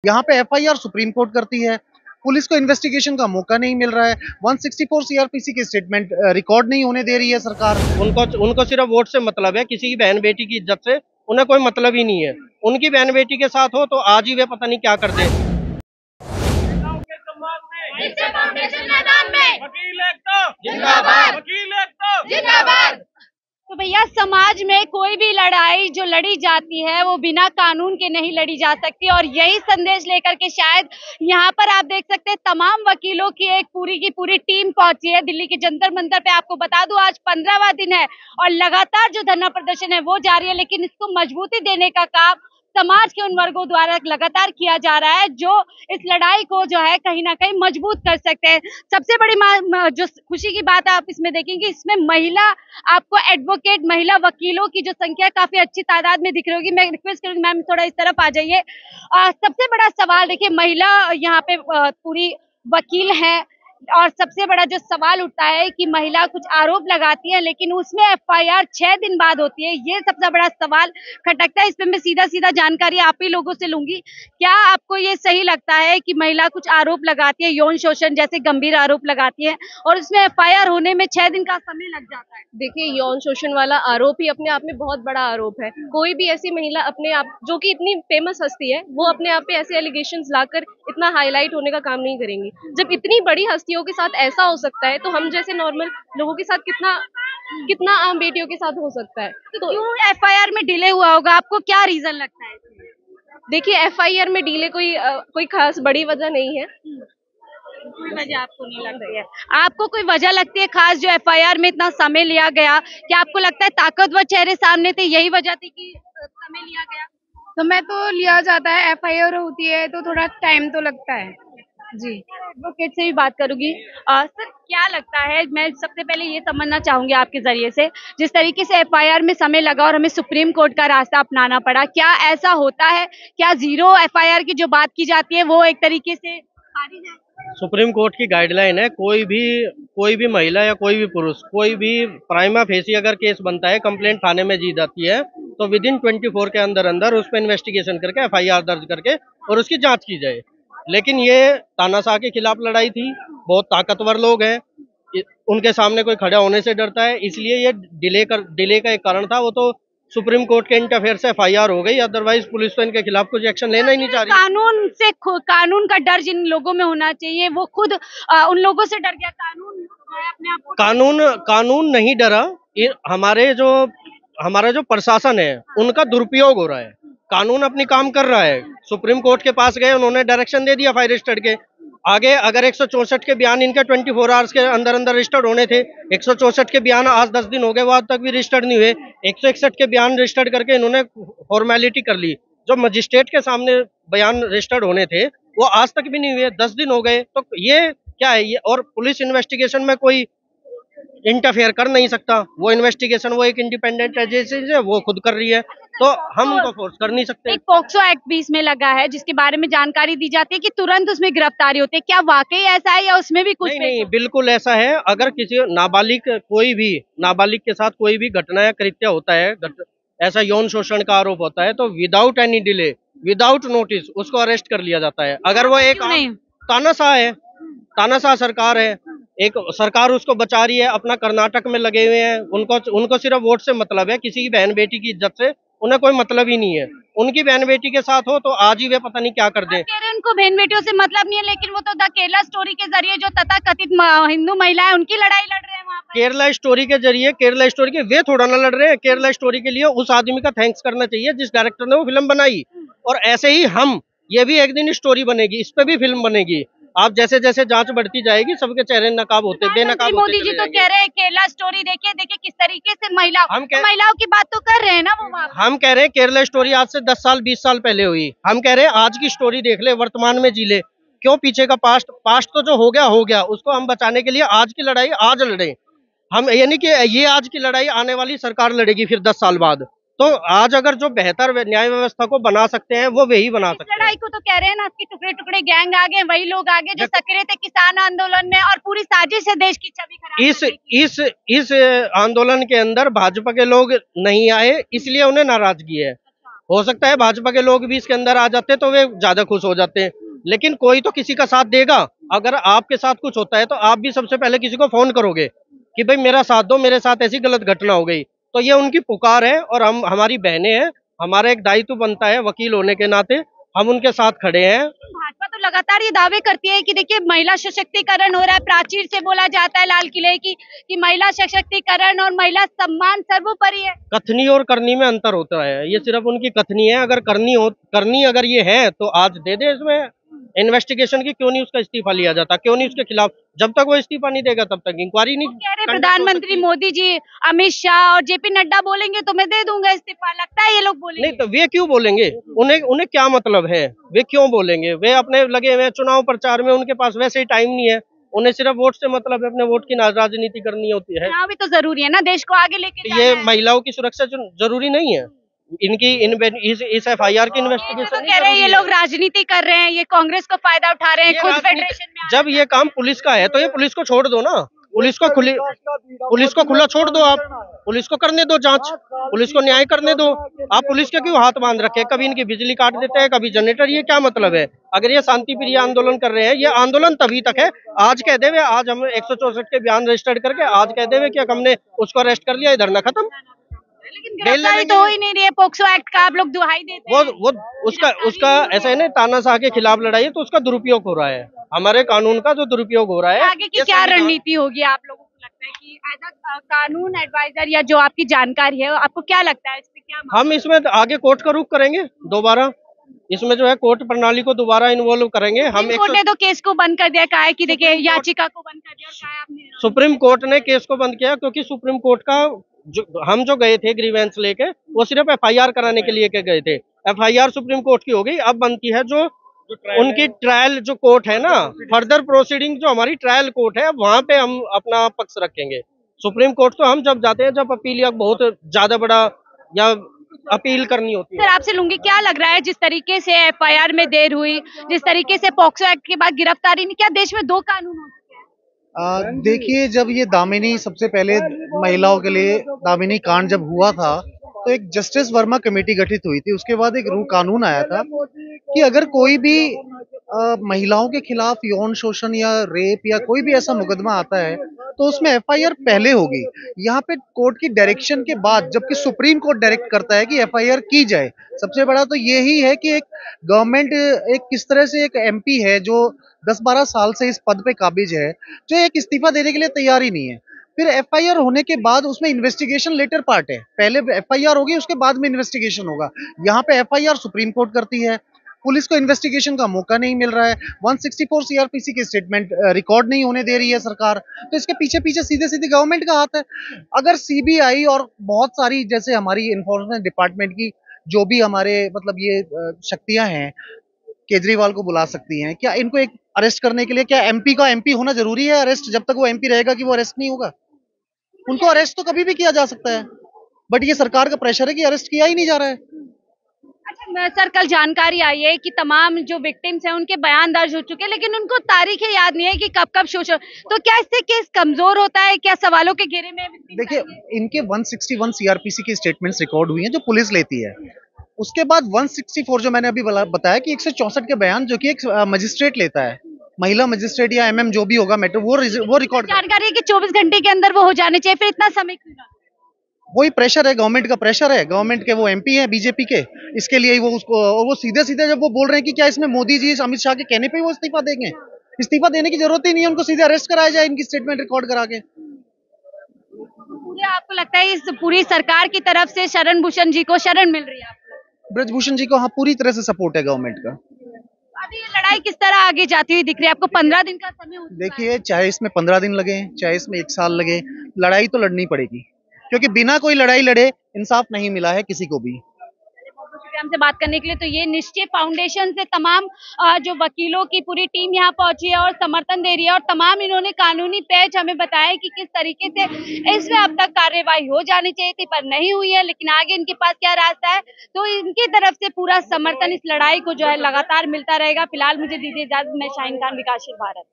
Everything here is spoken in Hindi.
यहाँ पे एफआईआर सुप्रीम कोर्ट करती है, पुलिस को इन्वेस्टिगेशन का मौका नहीं मिल रहा है। 164 सीआरपीसी की स्टेटमेंट रिकॉर्ड नहीं होने दे रही है सरकार। उनको उनको सिर्फ वोट से मतलब है, किसी की बहन बेटी की इज्जत से उन्हें कोई मतलब ही नहीं है। उनकी बहन बेटी के साथ हो तो आज ही वे पता नहीं क्या कर दे। वकील एकता जिंदाबाद, वकील एकता जिंदाबाद। तो भैया, समाज में कोई भी लड़ाई जो लड़ी जाती है वो बिना कानून के नहीं लड़ी जा सकती, और यही संदेश लेकर के शायद यहाँ पर आप देख सकते हैं तमाम वकीलों की एक पूरी की पूरी टीम पहुंची है दिल्ली के जंतर मंतर पे। आपको बता दूं आज 15वां दिन है और लगातार जो धरना प्रदर्शन है वो जारी है, लेकिन इसको मजबूती देने का काम समाज के उन वर्गों द्वारा लगातार किया जा रहा है जो इस लड़ाई को जो है कहीं ना कहीं मजबूत कर सकते हैं। सबसे बड़ी जो खुशी की बात है आप इसमें देखेंगे, इसमें महिला आपको एडवोकेट, महिला वकीलों की जो संख्या काफी अच्छी तादाद में दिख रही होगी। मैं रिक्वेस्ट करूंगी मैम थोड़ा इस तरफ आ जाइए। सबसे बड़ा सवाल देखिए, महिला यहाँ पे पूरी वकील है और सबसे बड़ा जो सवाल उठता है कि महिला कुछ आरोप लगाती है लेकिन उसमें एफआईआर 6 दिन बाद होती है, ये सबसे बड़ा सवाल खटकता है। इस पे मैं सीधा सीधा जानकारी आप ही लोगों से लूंगी। क्या आपको ये सही लगता है कि महिला कुछ आरोप लगाती है, यौन शोषण जैसे गंभीर आरोप लगाती है और उसमें एफआईआर होने में 6 दिन का समय लग जाता है? देखिए, यौन शोषण वाला आरोप ही अपने आप में बहुत बड़ा आरोप है। कोई भी ऐसी महिला अपने आप, जो कि इतनी फेमस हस्ती है, वो अपने आप पे ऐसे एलिगेशंस लाकर इतना हाईलाइट होने का काम नहीं करेंगी। जब इतनी बड़ी हस्तियों के साथ ऐसा हो सकता है तो हम जैसे नॉर्मल लोगों के साथ कितना आम बेटियों के साथ हो सकता है। तो क्यों एफआईआर में डिले हुआ होगा? आपको क्या रीजन लगता है? देखिए, एफआईआर में डिले कोई खास बड़ी वजह नहीं है। कोई वजह आपको नहीं लगती है? आपको कोई वजह लगती है खास जो एफआईआर में इतना समय लिया गया? क्या आपको लगता है ताकतवर चेहरे सामने थे, यही वजह थी कि समय लिया गया? समय तो लिया जाता है, एफआईआर होती है तो थोड़ा टाइम तो लगता है जी। एडवोकेट से भी बात करूंगी। सर, क्या लगता है, मैं सबसे पहले ये समझना चाहूंगी आपके जरिए से, जिस तरीके से एफआईआर में समय लगा और हमें सुप्रीम कोर्ट का रास्ता अपनाना पड़ा, क्या ऐसा होता है? क्या जीरो एफआईआर की जो बात की जाती है वो एक तरीके से खारिज है? सुप्रीम कोर्ट की गाइडलाइन है, कोई भी महिला या कोई भी पुरुष, कोई भी प्राइमा फेसी अगर केस बनता है, कंप्लेंट थाने में दी जाती है तो विद इन 24 के अंदर अंदर उस पर इन्वेस्टिगेशन करके एफआईआर दर्ज करके और उसकी जांच की जाए। लेकिन ये तानाशाह के खिलाफ लड़ाई थी, बहुत ताकतवर लोग हैं, उनके सामने कोई खड़ा होने से डरता है, इसलिए ये डिले का एक कारण था। वो तो सुप्रीम कोर्ट के इंटरफेयर से एफआईआर हो गई, अदरवाइज पुलिस तो इनके खिलाफ कुछ एक्शन लेना ही नहीं चाह रही। कानून का डर जिन लोगों में होना चाहिए वो खुद उन लोगों से डर गया। कानून अपने आप को कानून नहीं डरा, हमारा जो प्रशासन है उनका दुरुपयोग हो रहा है। कानून अपनी काम कर रहा है। सुप्रीम कोर्ट के पास गए, उन्होंने डायरेक्शन दे दिया फायर रजिस्टर्ड के आगे। अगर 164 के बयान इनके 24 आवर्स के अंदर अंदर रजिस्टर्ड होने थे, 164 के बयान आज 10 दिन हो गए, वो आज तक भी रजिस्टर्ड नहीं हुए। 161 के बयान रजिस्टर्ड करके इन्होंने फॉर्मेलिटी कर ली। जो मजिस्ट्रेट के सामने बयान रजिस्टर्ड होने थे वो आज तक भी नहीं हुए, 10 दिन हो गए। तो ये क्या है ये? और पुलिस इन्वेस्टिगेशन में कोई इंटरफेयर कर नहीं सकता। वो इन्वेस्टिगेशन वो एक इंडिपेंडेंट एजेंसी है, वो खुद कर रही है, तो हम उनको फोर्स कर नहीं सकते। एक पॉक्सो एक्ट भी इसमें लगा है जिसके बारे में जानकारी दी जाती है कि तुरंत उसमें गिरफ्तारी होती है। क्या वाकई ऐसा है या उसमें भी कुछ? नहीं, बिल्कुल ऐसा है। अगर किसी नाबालिग के साथ कोई भी घटना या कृत्य होता है, ऐसा यौन शोषण का आरोप होता है, तो without any delay, without notice उसको अरेस्ट कर लिया जाता है। अगर वो एक तानाशाह है, तानाशाह सरकार है, एक सरकार उसको बचा रही है, अपना कर्नाटक में लगे हुए हैं, उनको सिर्फ वोट से मतलब है, किसी की बहन बेटी की इज्जत से उन्हें कोई मतलब ही नहीं है। उनकी बहन बेटी के साथ हो तो आज ही वे पता नहीं क्या कर दे। कह रहे उनको बहन बेटियों से मतलब नहीं है, लेकिन वो तो द केरला स्टोरी के जरिए जो तथाकथित हिंदू महिलाएं उनकी लड़ाई लड़ रहे हैं वहाँ पर। केरला स्टोरी के जरिए, केरला स्टोरी के वे थोड़ा ना लड़ रहे हैं। केरला स्टोरी के लिए उस आदमी का थैंक्स करना चाहिए जिस डायरेक्टर ने वो फिल्म बनाई। और ऐसे ही ये भी एक दिन स्टोरी बनेगी, इस पे भी फिल्म बनेगी। आप जैसे जैसे जांच बढ़ती जाएगी सबके चेहरे नकाब होते बेनकाब होते मोदी जी तो कह रहे हैं केरला स्टोरी देखिए किस तरीके से महिलाओं की बात तो कर रहे हैं ना वो। हम कह रहे हैं केरला स्टोरी आज से 10 साल 20 साल पहले हुई। हम कह रहे हैं आज की स्टोरी देख ले, वर्तमान में जी ले। क्यों पीछे का पास्ट तो जो हो गया उसको हम बचाने के लिए आज की लड़ाई आज लड़े हम, यानी कि ये आज की लड़ाई आने वाली सरकार लड़ेगी फिर 10 साल बाद। तो आज अगर जो बेहतर न्याय व्यवस्था को बना सकते हैं वो वही बना सकते हैं। लड़ाई को तो कह रहे हैं ना कि टुकड़े टुकड़े गैंग आगे, वही लोग आगे जो सक्रिय थे किसान आंदोलन में, और पूरी साजिश है देश की छवि खराब। इस आंदोलन के अंदर भाजपा के लोग नहीं आए, इसलिए उन्हें नाराजगी है। हो सकता है भाजपा के लोग भी इसके अंदर आ जाते तो वे ज्यादा खुश हो जाते हैं, लेकिन कोई तो किसी का साथ देगा। अगर आपके साथ कुछ होता है तो आप भी सबसे पहले किसी को फोन करोगे कि भाई मेरा साथ दो, मेरे साथ ऐसी गलत घटना हो गई। तो ये उनकी पुकार है और हम हमारी बहनें हैं, हमारा एक दायित्व बनता है वकील होने के नाते, हम उनके साथ खड़े हैं। भाजपा तो लगातार ये दावे करती है कि देखिए महिला सशक्तिकरण हो रहा है, प्राचीर से बोला जाता है लाल किले की कि महिला सशक्तिकरण और महिला सम्मान सर्वोपरि है। कथनी और करनी में अंतर होता है, ये सिर्फ उनकी कथनी है। अगर करनी अगर ये है तो आज दे दे इसमें इन्वेस्टिगेशन की, क्यों नहीं उसका इस्तीफा लिया जाता, क्यों नहीं उसके खिलाफ, जब तक वो इस्तीफा नहीं देगा तब तक इंक्वायरी नहीं। कह रहे प्रधानमंत्री मोदी जी, अमित शाह और जेपी नड्डा बोलेंगे तो मैं दे दूंगा इस्तीफा, लगता है ये लोग बोलेंगे? नहीं तो वे क्यों बोलेंगे, उन्हें क्या मतलब है, वे क्यों बोलेंगे? वे अपने लगे हुए चुनाव प्रचार में, उनके पास वैसे ही टाइम नहीं है, उन्हें सिर्फ वोट से मतलब है, अपने वोट की राजनीति करनी होती है। चुनाव भी तो जरूरी है ना, देश को आगे लेके जाना ये है। महिलाओं की सुरक्षा जरूरी नहीं है, इनकी इस FIR की तो इन्वेस्टिगेशन कह रहे हैं ये लोग राजनीति कर रहे हैं, ये कांग्रेस को फायदा उठा रहे हैं, खुद फेडरेशन में जब ये काम पुलिस का है तो ये पुलिस को छोड़ दो ना, पुलिस को खुला छोड़ दो, आप पुलिस को करने दो जांच, पुलिस को न्याय करने दो। आप पुलिस के क्यों हाथ बांध रखे, कभी इनकी बिजली काट देते हैं, कभी जनरेटर, ये क्या मतलब है? अगर ये शांति प्रिय आंदोलन कर रहे हैं, ये आंदोलन तभी तक है, आज कह देवे आज हम 164 के बयान रजिस्टर्ड करके आज कह देवे कि हमने उसको अरेस्ट कर लिया, इधर ना खत्म। लेकिन गिरफ्तारी तो हो ही नहीं रही है, पोक्सो एक्ट का आप लोग दुहाई देते हैं। वो उसका ऐसा है ना, तानाशाह के खिलाफ लड़ाई है तो उसका दुरुपयोग हो रहा है, हमारे कानून का जो दुरुपयोग हो रहा है। आगे की क्या रणनीति होगी आप लोगों को लगता है कि एज अ कानून एडवाइजर या जो आपकी जानकारी है, आपको क्या लगता है इसमें क्या? हम इसमें आगे कोर्ट का रुख करेंगे दोबारा, इसमें जो है कोर्ट प्रणाली को दोबारा इन्वॉल्व करेंगे। हम कोर्ट ने तो केस को बंद कर दिया, कहा है कि देखिए याचिका को बंद कर दिया, और कहा है आपने सुप्रीम कोर्ट ने केस को बंद किया क्योंकि सुप्रीम कोर्ट का हम जो गए थे ग्रीवेंस लेके, वो सिर्फ FIR कराने के लिए के गए थे। FIR सुप्रीम कोर्ट की हो गई, अब बनती है जो उनकी ट्रायल जो कोर्ट है ना, फर्दर प्रोसीडिंग जो हमारी ट्रायल कोर्ट है, वहां पे हम अपना पक्ष रखेंगे। सुप्रीम कोर्ट तो हम जब जाते हैं जब अपील या बहुत ज्यादा बड़ा या अपील करनी होती है। सर आपसे लूंगी, क्या लग रहा है जिस तरीके से FIR में देर हुई, जिस तरीके से पॉक्सो एक्ट के बाद गिरफ्तारी नहीं, क्या देश में दो कानून हो सकते हैं? देखिए, जब ये दामिनी सबसे पहले महिलाओं के लिए दामिनी कांड जब हुआ था तो एक जस्टिस वर्मा कमेटी गठित हुई थी, उसके बाद एक कानून आया था कि अगर कोई भी महिलाओं के खिलाफ यौन शोषण या रेप या कोई भी ऐसा मुकदमा आता है तो उसमें FIR पहले होगी। यहाँ पे कोर्ट की डायरेक्शन के बाद, जबकि सुप्रीम कोर्ट डायरेक्ट करता है कि FIR की जाए। सबसे बड़ा तो यही है कि एक गवर्नमेंट एक किस तरह से एक MP है जो 10-12 साल से इस पद पे काबिज है, जो एक इस्तीफा देने के लिए तैयार ही नहीं है। फिर FIR होने के बाद उसमें इन्वेस्टिगेशन लेटर पार्ट है, पहले FIR होगी उसके बाद में इन्वेस्टिगेशन होगा। यहाँ पे FIR सुप्रीम कोर्ट करती है, पुलिस को इन्वेस्टिगेशन का मौका नहीं मिल रहा है, 164 CRPC की स्टेटमेंट रिकॉर्ड नहीं होने दे रही है सरकार, तो इसके पीछे पीछे सीधे सीधे गवर्नमेंट का हाथ है। अगर CBI और बहुत सारी जैसे हमारी इन्फोर्समेंट डिपार्टमेंट की जो भी हमारे मतलब ये शक्तियां हैं, केजरीवाल को बुला सकती हैं, क्या इनको एक अरेस्ट करने के लिए क्या MP का MP होना जरूरी है अरेस्ट? जब तक वो MP रहेगा कि वो अरेस्ट नहीं होगा? उनको अरेस्ट तो कभी भी किया जा सकता है, बट ये सरकार का प्रेशर है कि अरेस्ट किया ही नहीं जा रहा है। अच्छा सर, कल जानकारी आई है कि तमाम जो विक्टिम्स हैं उनके बयान दर्ज हो चुके हैं, लेकिन उनको तारीखें याद नहीं है कि कब कब शोषण, तो क्या इससे केस कमजोर होता है? क्या सवालों के घेरे में? देखिए, इनके 161 CRPC की स्टेटमेंट्स रिकॉर्ड हुई हैं जो पुलिस लेती है, उसके बाद 164 जो मैंने अभी बताया कि 164 के बयान जो कि एक मजिस्ट्रेट लेता है, महिला मजिस्ट्रेट या MM जो भी होगा मैटर, वो रिकॉर्ड। जानकारी है कि 24 घंटे के अंदर वो हो जाने चाहिए, फिर इतना समय क्यों लगा? वही प्रेशर है, गवर्नमेंट का प्रेशर है, गवर्नमेंट के वो MP हैं BJP के, इसके लिए ही वो उसको, और वो सीधे सीधे जब वो बोल रहे हैं कि क्या इसमें मोदी जी अमित शाह के कहने पे वो इस्तीफा देंगे, इस्तीफा देने की जरूरत ही नहीं है, उनको सीधे अरेस्ट कराया जाए इनकी स्टेटमेंट रिकॉर्ड करा के। पूरे आपको लगता है इस पूरी सरकार की तरफ से शरण भूषण जी को शरण मिल रही है आपको? ब्रजभूषण जी को हाँ पूरी तरह से सपोर्ट है गवर्नमेंट का। अभी ये लड़ाई किस तरह आगे जाती हुई दिख रही है आपको? 15 दिन का समय हो चुका है। देखिए, चाहे इसमें 15 दिन लगे, चाहे इसमें 1 साल लगे, लड़ाई तो लड़नी पड़ेगी, क्योंकि बिना कोई लड़ाई लड़े इंसाफ नहीं मिला है किसी को भी। हमसे बात करने के लिए तो ये निश्चय फाउंडेशन से तमाम जो वकीलों की पूरी टीम यहाँ पहुंची है और समर्थन दे रही है, और तमाम इन्होंने कानूनी पेच हमें बताया कि किस तरीके से इसमें अब तक कार्रवाई हो जानी चाहिए थी पर नहीं हुई है, लेकिन आगे इनके पास क्या रास्ता है, तो इनकी तरफ से पूरा समर्थन इस लड़ाई को जो है लगातार मिलता रहेगा। फिलहाल मुझे दीजिए इजाजत, मैं शाहीन खान, विकासशील भारत।